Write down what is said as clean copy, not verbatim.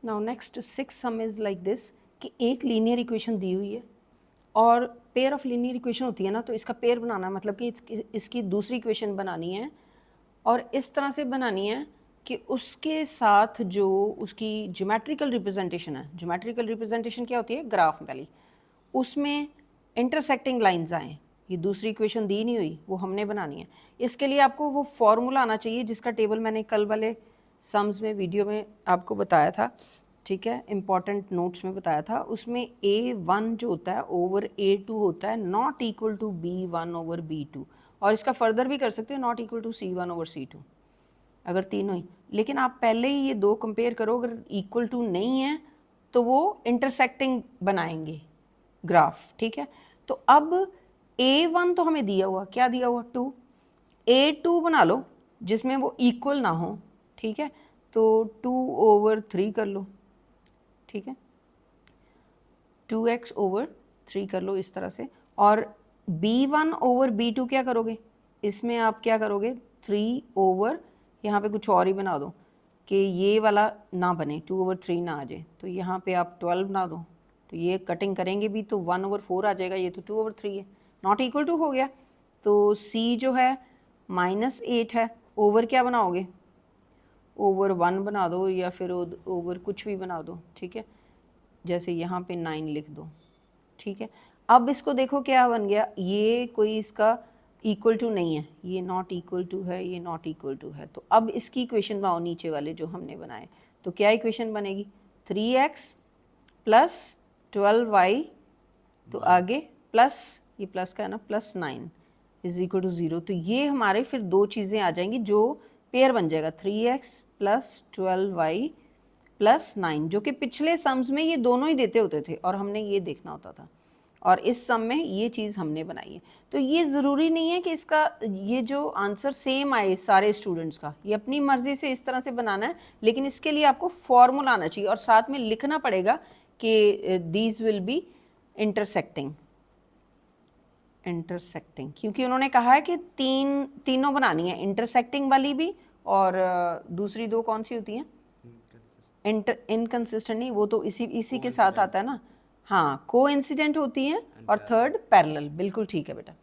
Now next six some is like this कि एक linear equation दी हुई है और पेयर ऑफ लीनियर इक्वेशन होती है ना, तो इसका पेयर बनाना है, मतलब कि इसकी दूसरी इक्वेशन बनानी है और इस तरह से बनानी है कि उसके साथ जो उसकी ज्योमेट्रिकल रिप्रेजेंटेशन है, ज्योमेट्रिकल रिप्रेजेंटेशन क्या होती है, ग्राफ वाली, उसमें इंटरसेक्टिंग लाइंस आएँ। ये दूसरी इक्वेशन दी नहीं हुई, वो हमने बनानी है। इसके लिए आपको वो फॉर्मूला आना चाहिए जिसका टेबल मैंने कल वाले सम्स में वीडियो में आपको बताया था, ठीक है, इंपॉर्टेंट नोट्स में बताया था। उसमें A1 जो होता है ओवर A2 होता है not equal to B1 over B2, और इसका फर्दर भी कर सकते हो not equal to C1 over C2 अगर तीनों ही। लेकिन आप पहले ही ये दो कंपेयर करो, अगर इक्वल टू नहीं है तो वो इंटरसेक्टिंग बनाएंगे ग्राफ, ठीक है। तो अब A1 तो हमें दिया हुआ, क्या दिया हुआ, 2, A2 बना लो जिसमें वो इक्वल ना हो, ठीक है, तो 2 ओवर 3 कर लो, ठीक है, 2x ओवर 3 कर लो इस तरह से। और B1 ओवर B2 क्या करोगे, इसमें आप क्या करोगे, 3 ओवर, यहाँ पे कुछ और ही बना दो कि ये वाला ना बने, 2 ओवर 3 ना आ जाए, तो यहाँ पे आप 12 बना दो, तो ये कटिंग करेंगे भी तो 1 ओवर 4 आ जाएगा, ये तो 2 ओवर 3 है, नॉट इक्वल टू हो गया। तो C जो है -8 है, ओवर क्या बनाओगे, ओवर 1 बना दो या फिर ओवर कुछ भी बना दो, ठीक है, जैसे यहाँ पे 9 लिख दो, ठीक है। अब इसको देखो क्या बन गया, ये कोई इसका इक्वल टू नहीं है, ये नॉट इक्वल टू है, ये नॉट इक्वल टू है, तो अब इसकी इक्वेशन बनाओ नीचे वाले जो हमने बनाए, तो क्या इक्वेशन बनेगी, 3x प्लस 12y, तो आगे प्लस, ये प्लस का है ना, प्लस 9 इज इक्वल टू 0, तो ये हमारे फिर दो चीज़ें आ जाएंगी जो पेयर बन जाएगा, 3x प्लस 12y प्लस 9, जो कि पिछले सम्स में ये दोनों ही देते होते थे और हमने ये देखना होता था, और इस सम में ये चीज़ हमने बनाई है। तो ये ज़रूरी नहीं है कि इसका ये जो आंसर सेम आए सारे स्टूडेंट्स का, ये अपनी मर्ज़ी से इस तरह से बनाना है, लेकिन इसके लिए आपको फॉर्मूला आना चाहिए और साथ में लिखना पड़ेगा कि these will be intersecting, intersecting, क्योंकि उन्होंने कहा है कि तीनों बनानी है, इंटरसेक्टिंग वाली भी और दूसरी दो कौन सी होती हैं, इनकंसिस्टेंट नहीं, वो तो इसी के साथ आता है ना, हाँ, कोइंसिडेंट होती हैं, और थर्ड पैरेलल, बिल्कुल ठीक है बेटा।